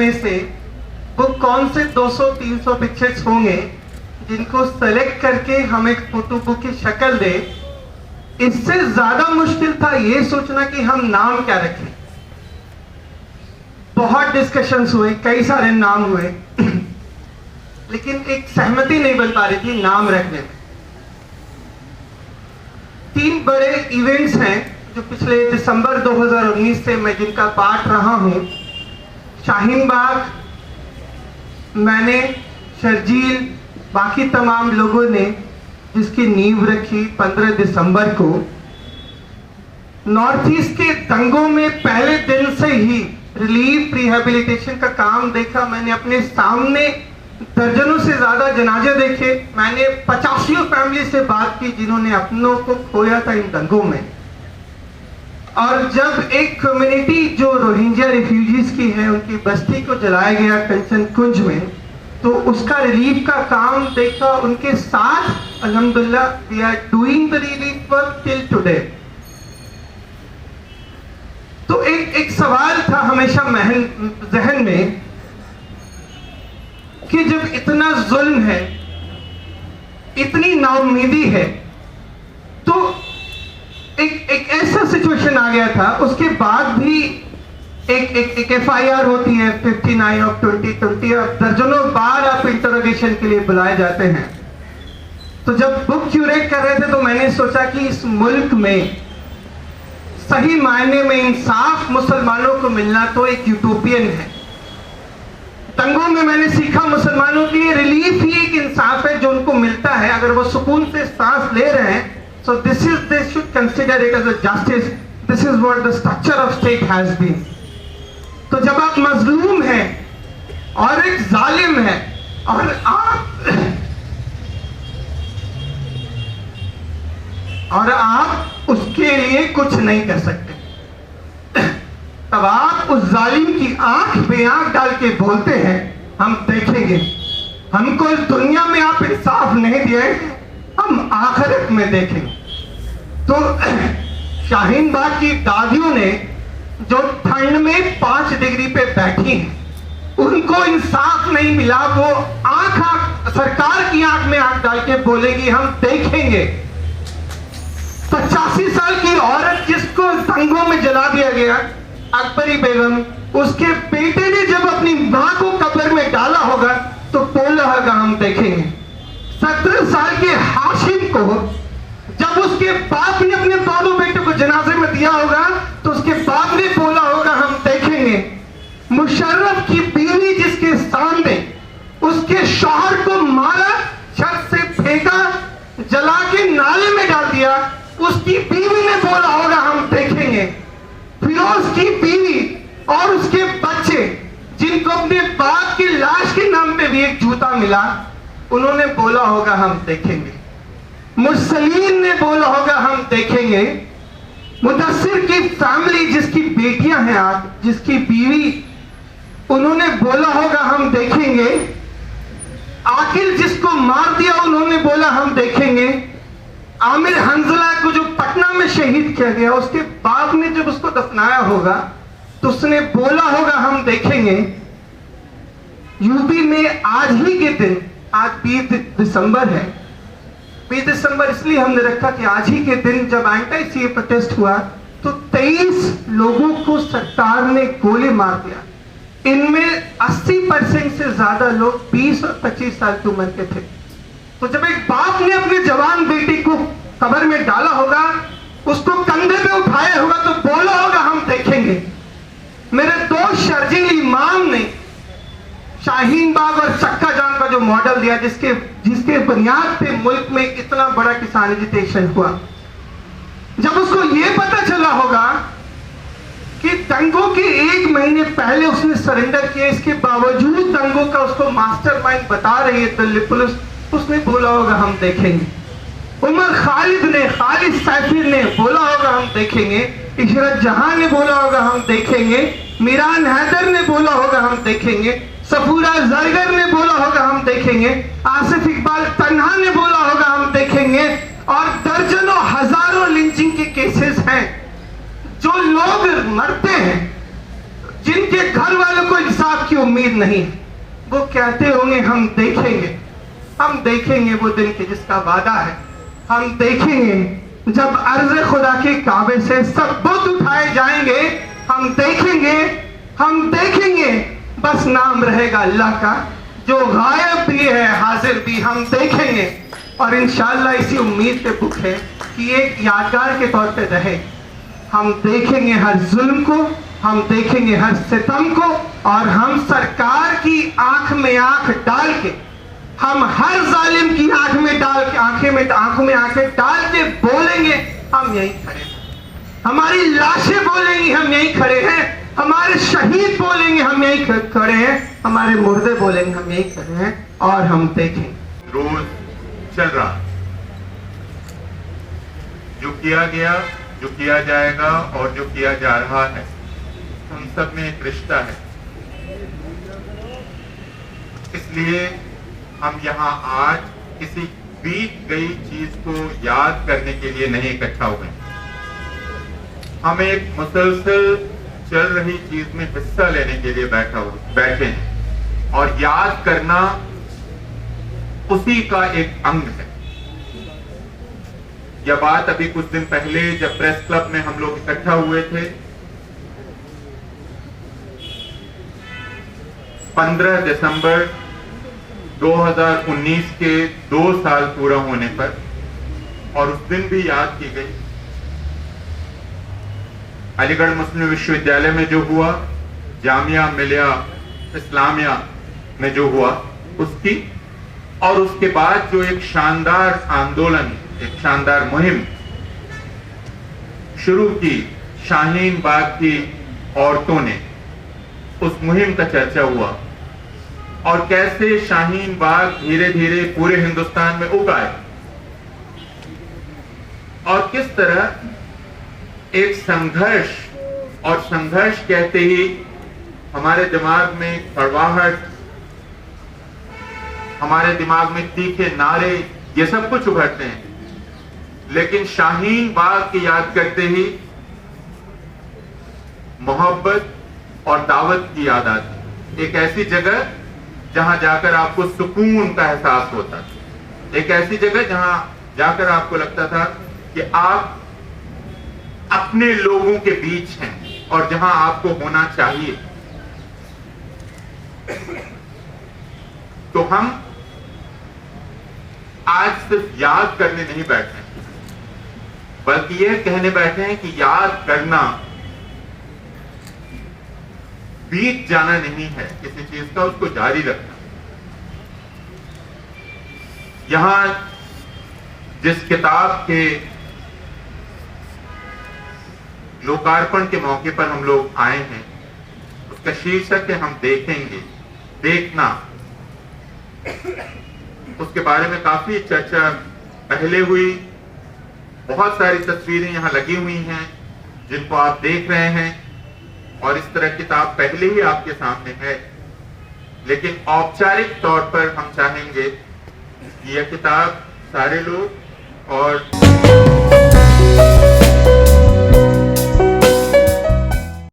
में से वो कौन से 200-300 पिक्चर्स होंगे जिनको सेलेक्ट करके हम एक फोटो बुक की शक्ल दे। इससे ज्यादा मुश्किल था ये सोचना कि हम नाम क्या रखें। बहुत डिस्कशंस हुए, कई सारे नाम हुए, लेकिन एक सहमति नहीं बन पा रही थी नाम रखने में। 3 बड़े इवेंट्स हैं जो पिछले दिसंबर 2019 से मैं जिनका पार्ट रहा हूं। शाहीन बाग, मैंने, शर्जील, बाकी तमाम लोगों ने जिसकी नींव रखी 15 दिसंबर को। नॉर्थ ईस्ट के दंगों में पहले दिन से ही रिलीफ रिहेबिलिटेशन का काम देखा। मैंने अपने सामने दर्जनों से ज्यादा जनाजे देखे। मैंने 85 फैमिली से बात की जिन्होंने अपनों को खोया था इन दंगों में। और जब एक कम्युनिटी जो रोहिंग्या रिफ्यूजीज की है, उनकी बस्ती को जलाया गया कंचन कुंज में, तो उसका रिलीफ का काम देखा उनके साथ। अल्हम्दुलिल्लाह we are doing the relief work till today. तो एक सवाल था हमेशा जहन में कि जब इतना जुल्म है, इतनी नाउम्मीदी है, तो एक ऐसा सिचुएशन आ गया था। उसके बाद भी एक FIR होती है 59 ऑफ 2020। अब दर्जनों बार आप इंटरोगेशन के लिए बुलाए जाते हैं। तो जब बुक क्यूरेट कर रहे थे तो मैंने सोचा कि इस मुल्क में सही मायने में इंसाफ मुसलमानों को मिलना तो एक यूटोपियन है। दंगों में मैंने सीखा मुसलमानों के लिए रिलीफ ही एक इंसाफ है जो उनको मिलता है अगर वो सुकून से सांस ले रहे हैं। So they should consider it as a justice. This is what the structure of state has been. तो जब आप मजलूम हैं और एक जालिम है और आप उसके लिए कुछ नहीं कर सकते, तब आप उस जालिम की आंख में आंख डाल के बोलते हैं हम देखेंगे, हमको इस दुनिया में आप इंसाफ नहीं दिए, हम आखिरत में देखेंगे। तो शाहीन बाग की दादियों ने जो ठंड में 5 डिग्री पे बैठी हैं, उनको इंसाफ नहीं मिला, वो सरकार की आंख में आंख डाल के बोलेगी हम देखेंगे। 85 साल की औरत जिसको दंगों में जला दिया गया, अकबरी बेगम, उसके बेटे ने जब अपनी मां को कब्र में डाला होगा तो बोला होगा हम देखेंगे। 17 साल के हाशिम को जब उसके बाप ने अपने दोनों बेटों को जनाजे में दिया होगा तो उसके बाप ने बोला होगा हम देखेंगे। मुशर्रफ की बीवी जिसके सामने उसके शौहर को मारा, छत से फेंका, जला के नाले में डाल दिया, उसकी बीवी ने बोला होगा हम देखेंगे। फिरोज की बीवी और उसके बच्चे जिनको अपने बाप की लाश के नाम पे भी एक जूता मिला, उन्होंने बोला होगा हम देखेंगे। मुरसलीन ने बोला होगा हम देखेंगे। मुदस्सिर की फैमिली जिसकी बेटियां हैं आज, जिसकी बीवी, उन्होंने बोला होगा हम देखेंगे। आकिल जिसको मार दिया उन्होंने बोला हम देखेंगे। आमिर हंजला को जो पटना में शहीद किया गया, उसके बाप ने जब उसको दफनाया होगा तो उसने बोला होगा हम देखेंगे। यूपी में आज ही के दिन, आज 20 दिसंबर है, 20 दिसंबर इसलिए हमने रखा कि आज ही के दिन जब एंटी सीए प्रोटेस्ट हुआ तो 23 लोगों को सरकार ने गोली मार दिया। इनमें 80% से ज्यादा लोग 20 और 25 साल की उम्र के थे। तो जब एक बाप ने अपने जवान बेटी को कब्र में डाला होगा, उसको कंधे पे उठाया होगा तो बोला होगा हम देखेंगे। मेरे दोस्त शर्जील इमाम ने शाहीन बाग और चक्का जान का जो मॉडल दिया, जिसके बुनियाद पे मुल्क में इतना बड़ा किसान एजिटेशन हुआ, जब उसको यह पता चला होगा कि दंगों के 1 महीने पहले उसने सरेंडर किया, इसके बावजूद दंगों का उसको मास्टरमाइंड बता रही है दिल्ली पुलिस, उसने बोला होगा हम देखेंगे। उमर खालिद ने, खालिद सैफी ने बोला होगा हम देखेंगे। इशरत जहां ने बोला होगा हम देखेंगे। मीरान हैदर ने बोला होगा हम देखेंगे। सफूरा जरगर ने बोला होगा हम देखेंगे। आसिफ इकबाल तन्हा ने बोला होगा हम देखेंगे। और दर्जनों हजारों लिंचिंग के केसेस हैं। जो लोग मरते हैं, जिनके उनके घर वालों को इंसाफ की उम्मीद नहीं। वो कहते होंगे हम देखेंगे वो दिन के जिसका वादा है। हम देखेंगे जब अर्ज़ खुदा के काबे से सब बुत उठाए जाएंगे। हम देखेंगे बस नाम रहेगा अल्लाह का, जो गायब भी है हाजिर भी। हम देखेंगे और इंशाअल्लाह इसी उम्मीद पे भूखे कि एक यादगार के तौर पे रहे। हम देखेंगे हर जुल्म को, हम देखेंगे हर सितम को, और हम सरकार की आंख में आंख डाल के, हम हर जालिम की आंख में डाल के आंखों में आंखें डाल के बोलेंगे हम यहीं खड़े हैं। हमारी लाशें बोलेंगी हम यहीं खड़े हैं, हमारे शहीद बोलेंगे हम यहीं खड़े हैं, हमारे मुर्दे बोलेंगे हम यहीं खड़े हैं, और हम देखेंगे। रोज चल रहा, जो किया गया, जो किया जाएगा और जो किया जा रहा है, उन सब में एक रिश्ता है। इसलिए हम यहाँ आज किसी बीत गई चीज को याद करने के लिए नहीं इकट्ठा हुए। हम एक मुसलसल चल रही चीज में हिस्सा लेने के लिए बैठे हैं, और याद करना उसी का एक अंग है। यह बात अभी कुछ दिन पहले जब प्रेस क्लब में हम लोग इकट्ठा हुए थे, 15 दिसंबर 2019 के 2 साल पूरा होने पर, और उस दिन भी याद की गई अलीगढ़ मुस्लिम विश्वविद्यालय में जो हुआ, जामिया मिलिया इस्लामिया में जो हुआ उसकी, और उसके बाद जो एक शानदार आंदोलन, एक शानदार मुहिम शुरू की शाहीन बाग की औरतों ने, उस मुहिम का चर्चा हुआ, और कैसे शाहीन बाग धीरे धीरे पूरे हिंदुस्तान में उग आए, और किस तरह एक संघर्ष, और संघर्ष कहते ही हमारे दिमाग में कड़वाहट, हमारे दिमाग में तीखे नारे, ये सब कुछ उभरते हैं। लेकिन शाहीन बाग की याद करते ही मोहब्बत और दावत की याद आती। एक ऐसी जगह जहां जाकर आपको सुकून का एहसास होता था, एक ऐसी जगह जहां जाकर आपको लगता था कि आप अपने लोगों के बीच हैं और जहां आपको होना चाहिए। तो हम आज सिर्फ याद करने नहीं बैठे हैं, बल्कि यह कहने बैठे हैं कि याद करना बीत जाना नहीं है किसी चीज का, उसको जारी रखना। यहां जिस किताब के लोकार्पण के मौके पर हम लोग आए हैं, उसका शीर्षक है हम देखेंगे, देखना। उसके बारे में काफी चर्चा पहले हुई, बहुत सारी तस्वीरें यहां लगी हुई हैं जिनको आप देख रहे हैं, और इस तरह किताब पहले ही आपके सामने है। लेकिन औपचारिक तौर पर हम चाहेंगे कि यह किताब सारे लोग और